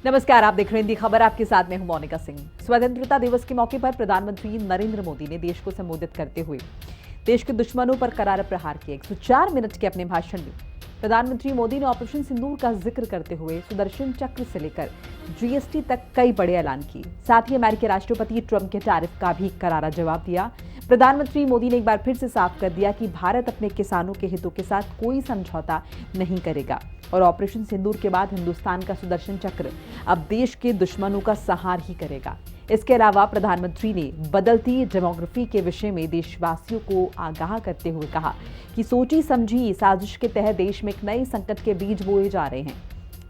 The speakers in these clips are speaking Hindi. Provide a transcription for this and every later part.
नमस्कार, आप देख रहे हैं हिंदी खबर। आपके साथ में हूं मोनिका सिंह। स्वतंत्रता दिवस के मौके पर प्रधानमंत्री नरेंद्र मोदी ने देश को संबोधित करते हुए देश के दुश्मनों पर करारा प्रहार किया। 104 मिनट के अपने भाषण में प्रधानमंत्री मोदी ने ऑपरेशन सिंदूर का जिक्र करते हुए सुदर्शन चक्र से लेकर जीएसटी तक कई बड़े ऐलान किए। साथ ही अमेरिकी राष्ट्रपति ट्रंप के टैरिफ का भी करारा जवाब दिया। प्रधानमंत्री मोदी ने एक बार फिर से साफ कर दिया कि भारत अपने किसानों के हितों के साथ कोई समझौता नहीं करेगा और ऑपरेशन सिंदूर के बाद हिंदुस्तान का सुदर्शन चक्र अब देश के दुश्मनों का संहार ही करेगा। इसके अलावा प्रधानमंत्री ने बदलती डेमोग्राफी के विषय में देशवासियों को आगाह करते हुए कहा कि सोची समझी साजिश के तहत देश में एक नए संकट के बीज बोए जा रहे हैं,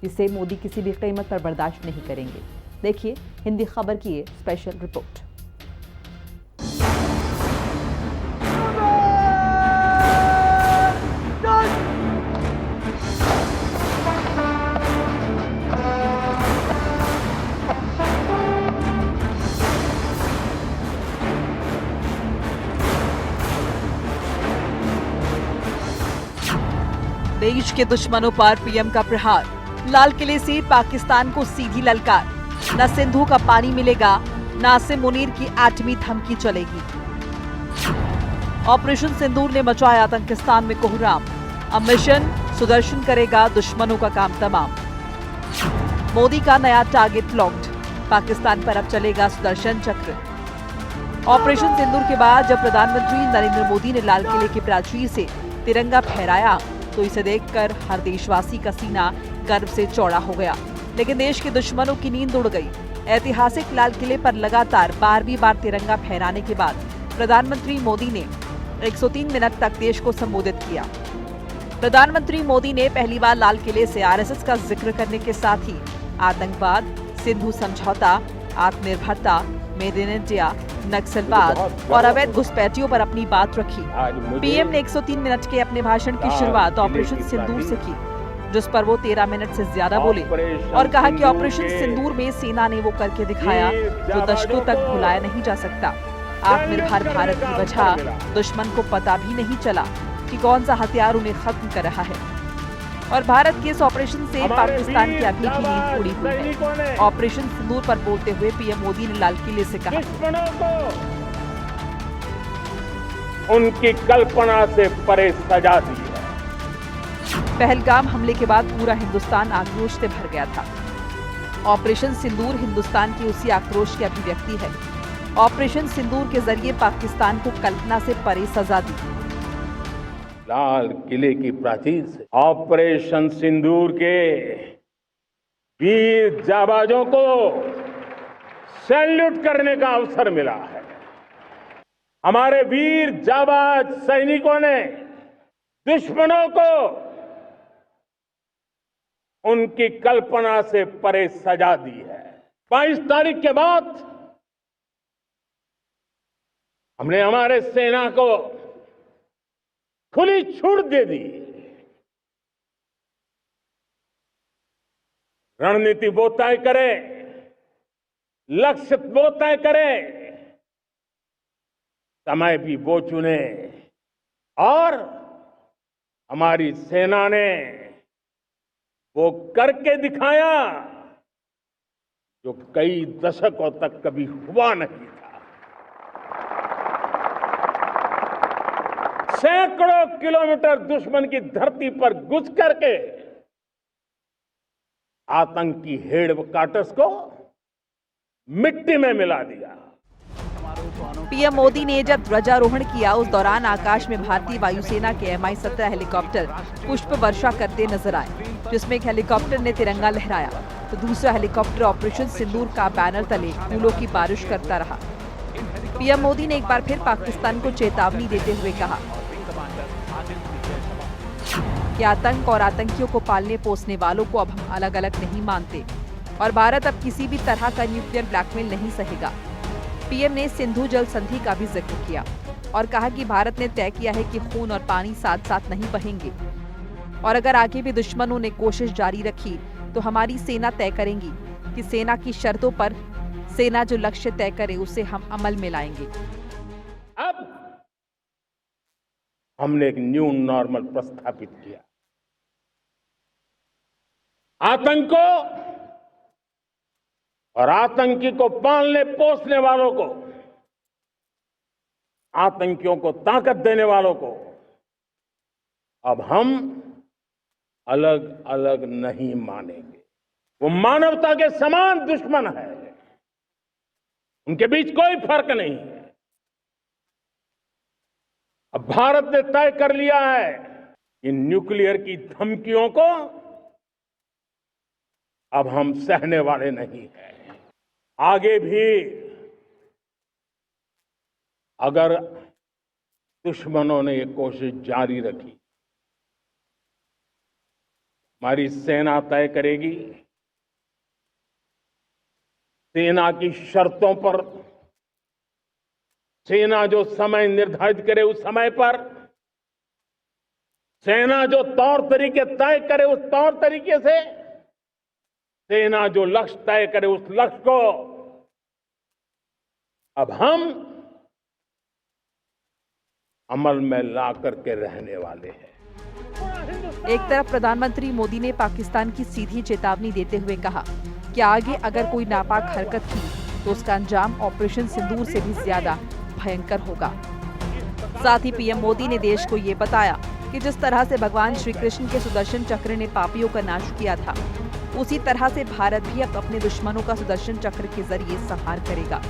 जिसे मोदी किसी भी कीमत पर बर्दाश्त नहीं करेंगे। देखिए हिंदी खबर की ये स्पेशल रिपोर्ट। देश के दुश्मनों पर पीएम का प्रहार। लाल किले से पाकिस्तान को सीधी ललकार। न सिंधु का पानी मिलेगा, न आसिम मुनीर की एटमी धमकी चलेगी। ऑपरेशन सिंदूर ने मचाया आतंकिस्तान में कोहराम। अब मिशन सुदर्शन करेगा दुश्मनों का काम तमाम। मोदी का नया टारगेट लॉक्ड। पाकिस्तान पर अब चलेगा सुदर्शन चक्र। ऑपरेशन सिंदूर के बाद जब प्रधानमंत्री नरेंद्र मोदी ने लाल किले की प्राचीर से तिरंगा फहराया तो इसे देखकर हर देशवासी का सीना गर्व से चौड़ा हो गया। लेकिन देश के दुश्मनों की नींद उड़ गई। ऐतिहासिक लाल किले पर लगातार 12वीं बार तिरंगा फहराने के बाद प्रधानमंत्री मोदी ने 103 मिनट तक देश को संबोधित किया। प्रधानमंत्री मोदी ने पहली बार लाल किले से आरएसएस का जिक्र करने के साथ ही आतंकवाद, सिंधु समझौता, आत्मनिर्भरता, मेड इन इंडिया, नक्सलवाद और अवैध घुसपैठियों पर अपनी बात रखी। पीएम ने 103 मिनट के अपने भाषण की शुरुआत ऑपरेशन सिंदूर से की, जिस पर वो 13 मिनट से ज्यादा बोले और कहा कि ऑपरेशन सिंदूर में सेना ने वो करके दिखाया जो दशकों तक भुलाया नहीं जा सकता। आत्मनिर्भर भारत की वजह दुश्मन को पता भी नहीं चला कि कौन सा हथियार उन्हें खत्म कर रहा है और भारत के इस ऑपरेशन से पाकिस्तान की अभी भी नींद उड़ी हुई है। ऑपरेशन सिंदूर पर बोलते हुए पीएम मोदी ने लाल किले से कहा, उनकी कल्पना से परे सजा दी है। पहलगाम हमले के बाद पूरा हिंदुस्तान आक्रोश से भर गया था। ऑपरेशन सिंदूर हिंदुस्तान की उसी आक्रोश की अभिव्यक्ति है। ऑपरेशन सिंदूर के जरिए पाकिस्तान को कल्पना से परे सजा दी। लाल किले की प्राचीर से ऑपरेशन सिंदूर के वीर जाबाजों को सैल्यूट करने का अवसर मिला है। हमारे वीर जाबाज सैनिकों ने दुश्मनों को उनकी कल्पना से परे सजा दी है। 22 तारीख के बाद हमने हमारे सेना को खुली छूट दे दी। रणनीति वो तय करे, लक्ष्य वो तय करे, समय भी वो चुने और हमारी सेना ने वो करके दिखाया जो कई दशकों तक कभी हुआ नहीं था। सैकड़ों किलोमीटर दुश्मन की धरती पर घुस करके आतंकी हेडक्वार्टर्स को मिट्टी में मिला दिया। पीएम मोदी ने जब ध्वजारोहण किया उस दौरान आकाश में भारतीय वायुसेना के Mi-17 हेलीकॉप्टर पुष्प वर्षा करते नजर आए, जिसमें एक हेलीकॉप्टर ने तिरंगा लहराया तो दूसरा हेलीकॉप्टर ऑपरेशन सिंदूर का बैनर तले फूलों की बारिश करता रहा। पीएम मोदी ने एक बार फिर पाकिस्तान को चेतावनी देते हुए कहा कि आतंक और आतंकियों को पालने पोसने वालों को अब हम अलग अलग नहीं मानते और भारत अब किसी भी तरह का न्यूक्लियर ब्लैकमेल नहीं सहेगा। पीएम ने सिंधु जल संधि का भी जिक्र किया और कहा कि भारत ने तय किया है कि खून और पानी साथ साथ नहीं बहेंगे और अगर आगे भी दुश्मनों ने कोशिश जारी रखी तो हमारी सेना तय करेंगी कि सेना की शर्तों पर सेना जो लक्ष्य तय करे उसे हम अमल में लाएंगे। अब हमने एक न्यू नॉर्मल प्रस्थापित किया। आतंक को और आतंकी को पालने पोसने वालों को, आतंकियों को ताकत देने वालों को अब हम अलग अलग नहीं मानेंगे। वो मानवता के समान दुश्मन है, उनके बीच कोई फर्क नहीं है। अब भारत ने तय कर लिया है कि न्यूक्लियर की धमकियों को अब हम सहने वाले नहीं हैं। आगे भी अगर दुश्मनों ने ये कोशिश जारी रखी, हमारी सेना तय करेगी, सेना की शर्तों पर, सेना जो समय निर्धारित करे उस समय पर, सेना जो तौर तरीके तय करे उस तौर तरीके से, सेना जो लक्ष्य तय करे उस लक्ष्य को अब हम अमल में ला करके रहने वाले हैं। एक तरफ प्रधानमंत्री मोदी ने पाकिस्तान की सीधी चेतावनी देते हुए कहा कि आगे अगर कोई नापाक हरकत की तो उसका अंजाम ऑपरेशन सिंदूर से भी ज्यादा भयंकर होगा। साथ ही पीएम मोदी ने देश को ये बताया कि जिस तरह से भगवान श्री कृष्ण के सुदर्शन चक्र ने पापियों का नाश किया था, उसी तरह से भारत भी अब अपने दुश्मनों का सुदर्शन चक्र के जरिए संहार करेगा।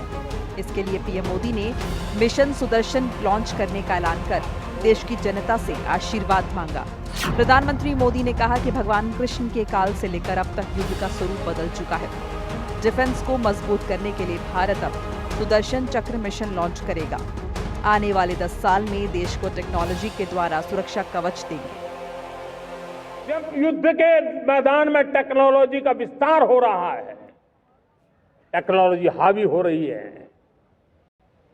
इसके लिए पीएम मोदी ने मिशन सुदर्शन लॉन्च करने का ऐलान कर देश की जनता से आशीर्वाद मांगा। प्रधानमंत्री मोदी ने कहा कि भगवान कृष्ण के काल से लेकर अब तक युद्ध का स्वरूप बदल चुका है। डिफेंस को मजबूत करने के लिए भारत अब सुदर्शन चक्र मिशन लॉन्च करेगा। आने वाले 10 साल में देश को टेक्नोलॉजी के द्वारा सुरक्षा कवच देंगे। जब युद्ध के मैदान में टेक्नोलॉजी का विस्तार हो रहा है, टेक्नोलॉजी हावी हो रही है,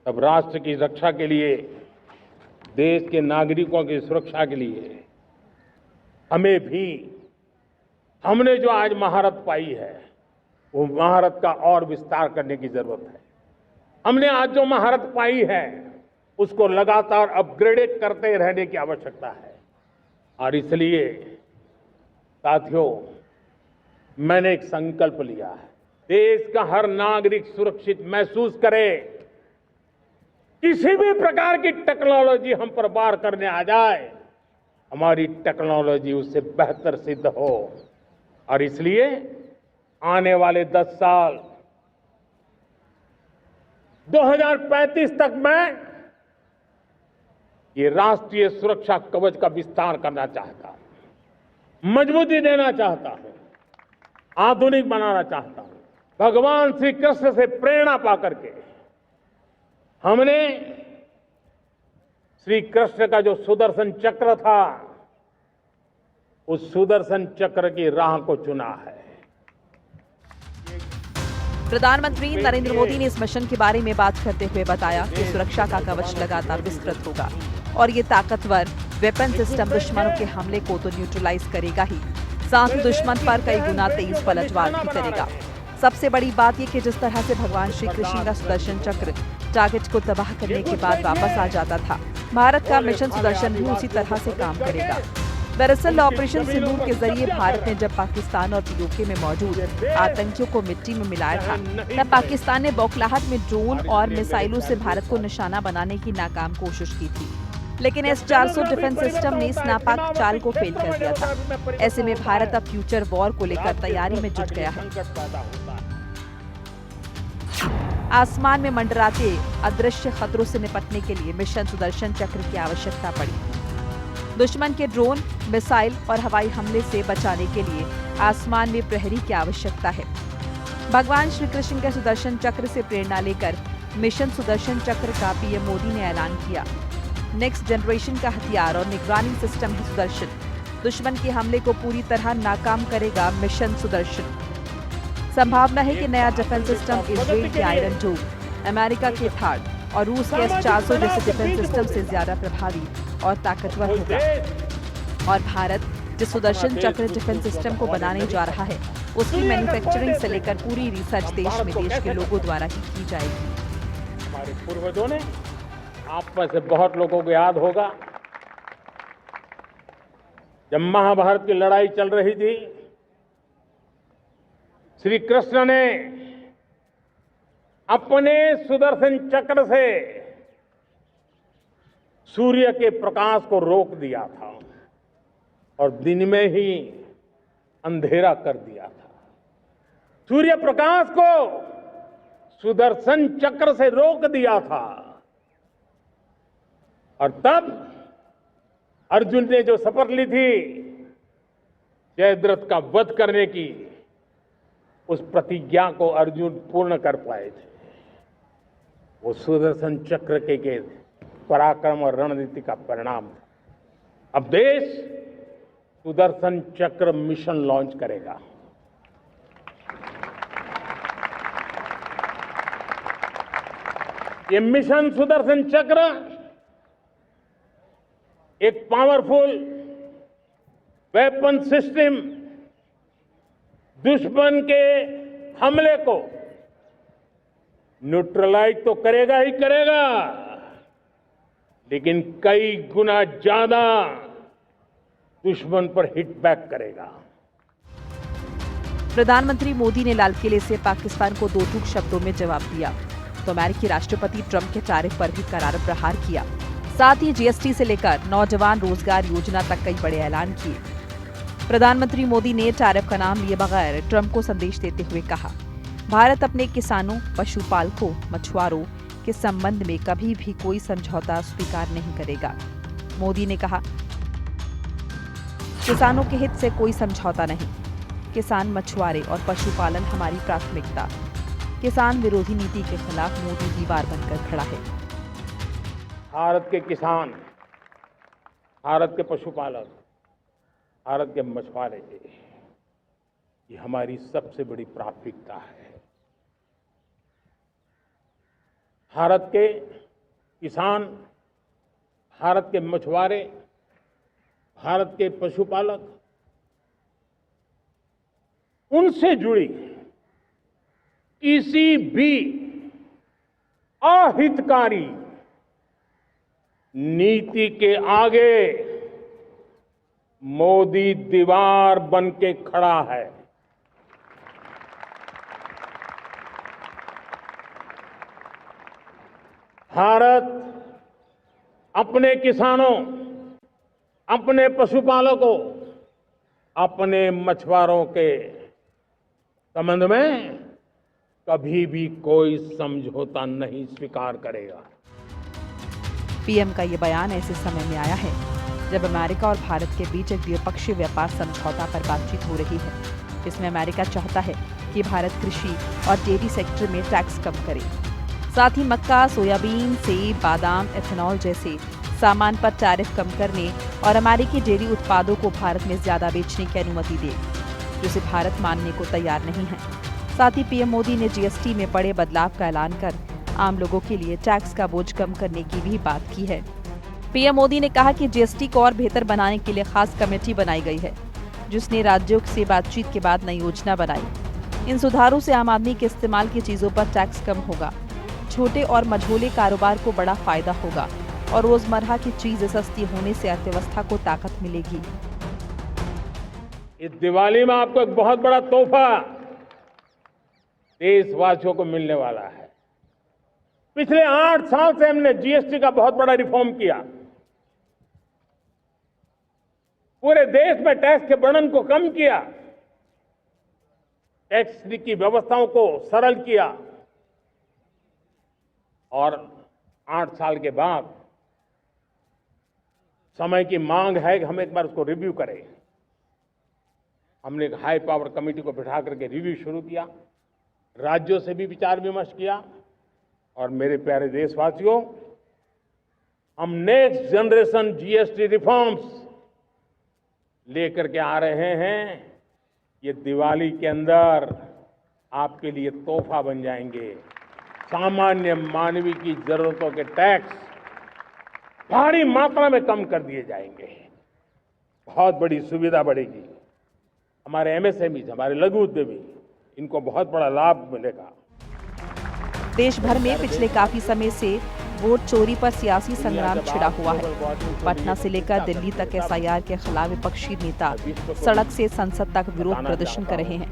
तब राष्ट्र की रक्षा के लिए, देश के नागरिकों की सुरक्षा के लिए हमें भी, हमने जो आज महारत पाई है वो महारत का और विस्तार करने की जरूरत है। हमने आज जो महारत पाई है उसको लगातार अपग्रेड करते रहने की आवश्यकता है। और इसलिए साथियों, मैंने एक संकल्प लिया है, देश का हर नागरिक सुरक्षित महसूस करे। किसी भी प्रकार की टेक्नोलॉजी हम पर वार करने आ जाए, हमारी टेक्नोलॉजी उससे बेहतर सिद्ध हो। और इसलिए आने वाले 10 साल 2035 तक मैं ये राष्ट्रीय सुरक्षा कवच का विस्तार करना चाहता हूं, मजबूती देना चाहता हूं, आधुनिक बनाना चाहता हूं। भगवान श्री कृष्ण से प्रेरणा पाकर के हमने श्री कृष्ण का जो सुदर्शन चक्र था, उस सुदर्शन चक्र की राह को चुना है। प्रधानमंत्री नरेंद्र मोदी ने इस मिशन के बारे में बात करते हुए बताया कि सुरक्षा का कवच लगातार विस्तृत होगा और ये ताकतवर वेपन सिस्टम दुश्मनों के हमले को तो न्यूट्रलाइज करेगा ही, साथ ही दुश्मन पर कई गुना तेज पलटवार भी करेगा। सबसे बड़ी बात यह कि जिस तरह से भगवान श्री कृष्ण का सुदर्शन चक्र टारगेट को तबाह करने के बाद वापस आ जाता था, भारत का मिशन सुदर्शन भी उसी तरह से काम करेगा। दरअसल ऑपरेशन सिंदूर के जरिए भारत ने जब पाकिस्तान और पीओके में मौजूद आतंकियों को मिट्टी में मिलाया था, तब पाकिस्तान ने बौखलाहट में ड्रोन और मिसाइलों से भारत को निशाना बनाने की नाकाम कोशिश की थी, लेकिन S-400 डिफेंस सिस्टम ने इस नापाक चाल को फेल कर दिया था। ऐसे में भारत अब फ्यूचर वॉर को लेकर तैयारी में जुट गया है। आसमान में मंडराते अदृश्य खतरों से निपटने के लिए मिशन सुदर्शन चक्र की आवश्यकता पड़ी। दुश्मन के ड्रोन, मिसाइल और हवाई हमले से बचाने के लिए आसमान में प्रहरी की आवश्यकता है। भगवान श्री कृष्ण के सुदर्शन चक्र से प्रेरणा लेकर मिशन सुदर्शन चक्र का पीएम मोदी ने ऐलान किया। नेक्स्ट जनरेशन का हथियार और निगरानी सिस्टम है सुदर्शन। दुश्मन के हमले को पूरी तरह नाकाम करेगा मिशन सुदर्शन। संभावना है कि नया डिफेंस सिस्टम इजराइल के आयरन डोम, अमेरिका के थार्ड और रूस के S-400 जैसे डिफेंस सिस्टम से ज्यादा प्रभावी और ताकतवर होगा। और भारत जिस सुदर्शन चक्र डिफेंस सिस्टम को बनाने जा रहा है, उसकी मैन्युफैक्चरिंग से लेकर पूरी रिसर्च देश में देश के लोगों द्वारा ही की जाएगी। हमारे पूर्वजों ने, आप में से बहुत लोगों को याद होगा, जब महाभारत की लड़ाई चल रही थी, श्री कृष्ण ने अपने सुदर्शन चक्र से सूर्य के प्रकाश को रोक दिया था और दिन में ही अंधेरा कर दिया था। सूर्य प्रकाश को सुदर्शन चक्र से रोक दिया था और तब अर्जुन ने जो शपथ ली थी जयद्रथ का वध करने की, उस प्रतिज्ञा को अर्जुन पूर्ण कर पाए थे। वो सुदर्शन चक्र के पराक्रम और रणनीति का परिणाम था। अब देश सुदर्शन चक्र मिशन लॉन्च करेगा। ये मिशन सुदर्शन चक्र एक पावरफुल वेपन सिस्टम दुश्मन के हमले को न्यूट्रलाइज तो करेगा ही करेगा, लेकिन कई गुना ज्यादा दुश्मन पर हिट बैक करेगा। प्रधानमंत्री मोदी ने लाल किले से पाकिस्तान को दो टूक शब्दों में जवाब दिया तो अमेरिकी राष्ट्रपति ट्रंप के टैरिफ पर भी करार प्रहार किया। साथ ही जीएसटी से लेकर नौजवान रोजगार योजना तक कई बड़े ऐलान किए। प्रधानमंत्री मोदी ने टैरिफ का नाम लिए बगैर ट्रंप को संदेश देते हुए कहा, भारत अपने किसानों, पशुपालकों, मछुआरों के संबंध में कभी भी कोई समझौता स्वीकार नहीं करेगा। मोदी ने कहा, किसानों के हित से कोई समझौता नहीं। किसान, मछुआरे और पशुपालन हमारी प्राथमिकता। किसान विरोधी नीति के खिलाफ मोदी दीवार बनकर खड़ा है। भारत के किसान, भारत के पशुपालक, भारत के मछुआरे, ये हमारी सबसे बड़ी प्राथमिकता है। भारत के किसान, भारत के मछुआरे, भारत के पशुपालक, उनसे जुड़ी किसी भी अहितकारी नीति के आगे मोदी दीवार बन के खड़ा है। भारत अपने किसानों, अपने पशुपालकों, अपने मछुआरों के संबंध में कभी भी कोई समझौता नहीं स्वीकार करेगा। पीएम का ये बयान ऐसे समय में आया है जब अमेरिका और भारत के बीच एक द्विपक्षीय व्यापार समझौता पर बातचीत हो रही है, जिसमें अमेरिका चाहता है कि भारत कृषि और डेयरी सेक्टर में टैक्स कम करे। साथ ही मक्का, सोयाबीन, सेब, बादाम, एथेनॉल जैसे सामान पर टैरिफ कम करने और अमेरिकी डेयरी उत्पादों को भारत में ज्यादा बेचने की अनुमति दे, जिसे भारत मानने को तैयार नहीं है। साथ ही पीएम मोदी ने जीएसटी में बड़े बदलाव का ऐलान कर आम लोगों के लिए टैक्स का बोझ कम करने की भी बात की है। पीएम मोदी ने कहा कि जीएसटी को और बेहतर बनाने के लिए खास कमेटी बनाई गई है, जिसने राज्यों से बातचीत के बाद नई योजना बनाई। इन सुधारों से आम आदमी के इस्तेमाल की चीजों पर टैक्स कम होगा, छोटे और मझोले कारोबार को बड़ा फायदा होगा और रोजमर्रा की चीजें सस्ती होने से अर्थव्यवस्था को ताकत मिलेगी। इस दिवाली में आपको एक बहुत बड़ा तोहफा देशवासियों को मिलने वाला है। पिछले 8 साल से हमने जीएसटी का बहुत बड़ा रिफॉर्म किया। पूरे देश में टैक्स के बर्डन को कम किया, टैक्स की व्यवस्थाओं को सरल किया और 8 साल के बाद समय की मांग है कि हम एक बार उसको रिव्यू करें। हमने एक हाई पावर कमेटी को बिठा करके रिव्यू शुरू किया, राज्यों से भी विचार विमर्श किया और मेरे प्यारे देशवासियों, हम नेक्स्ट जनरेशन जीएसटी रिफॉर्म्स लेकर के आ रहे हैं। ये दिवाली के अंदर आपके लिए तोहफा बन जाएंगे। सामान्य मानवीय की जरूरतों के टैक्स भारी मात्रा में कम कर दिए जाएंगे। बहुत बड़ी सुविधा बढ़ेगी। हमारे एमएसएमई, हमारे लघु उद्यमी, इनको बहुत बड़ा लाभ मिलेगा। देश भर में पिछले काफी समय से वोट चोरी पर सियासी संग्राम छिड़ा हुआ है। पटना से लेकर दिल्ली तक एसआईआर के खिलाफ विपक्षी नेता सड़क से संसद तक विरोध प्रदर्शन कर रहे हैं।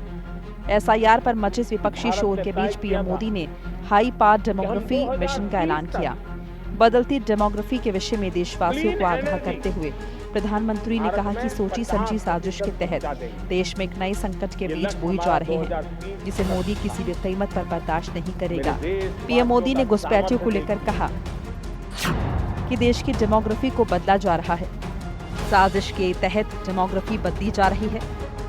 एसआईआर पर मचे इस विपक्षी शोर के बीच पीएम मोदी ने हाई पावर डेमोग्राफी मिशन का ऐलान किया। बदलती डेमोग्राफी के विषय में देशवासियों को आगाह करते हुए प्रधानमंत्री ने कहा कि सोची समझी साजिश के तहत देश में एक नए संकट के बीच बोए जा रहे हैं, जिसे मोदी किसी भी कीमत पर बर्दाश्त नहीं करेगा। पीएम मोदी ने घुसपैठियों को लेकर कहा कि देश की डेमोग्राफी को बदला जा रहा है। साजिश के तहत डेमोग्राफी बदली जा रही है।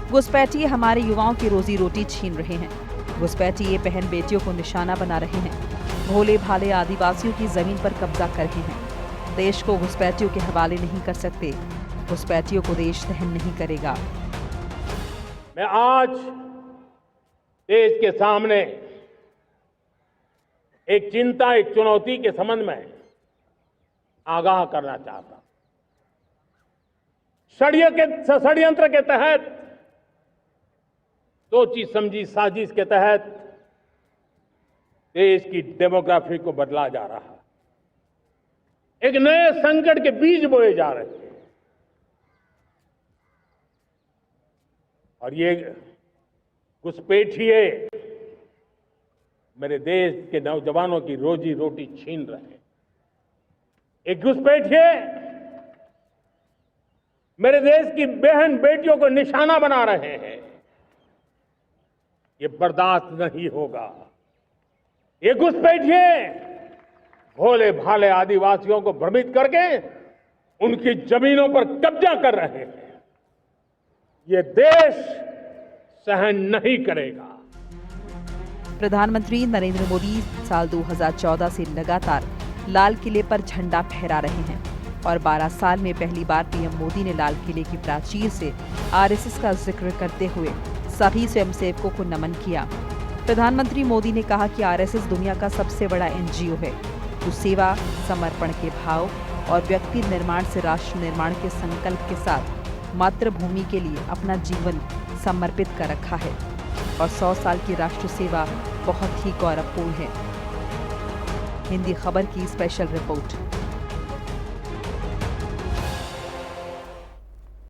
घुसपैठिए हमारे युवाओं की रोजी रोटी छीन रहे हैं। घुसपैठिए बहन बेटियों को निशाना बना रहे हैं। भोले भाले आदिवासियों की जमीन पर कब्जा कर रहे हैं। देश को घुसपैठियों के हवाले नहीं कर सकते। घुसपैठियों को देश सहन नहीं करेगा। मैं आज देश के सामने एक चिंता, एक चुनौती के संबंध में आगाह करना चाहता हूं। षड्यंत्र के तहत, सोची समझी साजिश के तहत देश की डेमोग्राफी को बदला जा रहा है। एक नए संकट के बीज बोए जा रहे हैं और ये घुसपैठिए मेरे देश के नौजवानों की रोजी रोटी छीन रहे हैं। एक घुसपैठिए मेरे देश की बहन बेटियों को निशाना बना रहे हैं। ये बर्दाश्त नहीं होगा। ये घुसपैठिए भोले भाले आदिवासियों को भ्रमित करके उनकी जमीनों पर कब्जा कर रहे हैं। ये देश सहन नहीं करेगा। प्रधानमंत्री नरेंद्र मोदी साल 2014 से लगातार लाल किले पर झंडा फहरा रहे हैं और 12 साल में पहली बार पीएम मोदी ने लाल किले की प्राचीर से आरएसएस का जिक्र करते हुए सभी स्वयंसेवकों को नमन किया। प्रधानमंत्री मोदी ने कहा कि आरएसएस दुनिया का सबसे बड़ा एनजीओ है जो सेवा, समर्पण के भाव और व्यक्ति निर्माण से राष्ट्र निर्माण के संकल्प के साथ मातृभूमि के लिए अपना जीवन समर्पित कर रखा है और 100 साल की राष्ट्र सेवा बहुत ही गौरवपूर्ण है। हिंदी खबर की स्पेशल रिपोर्ट।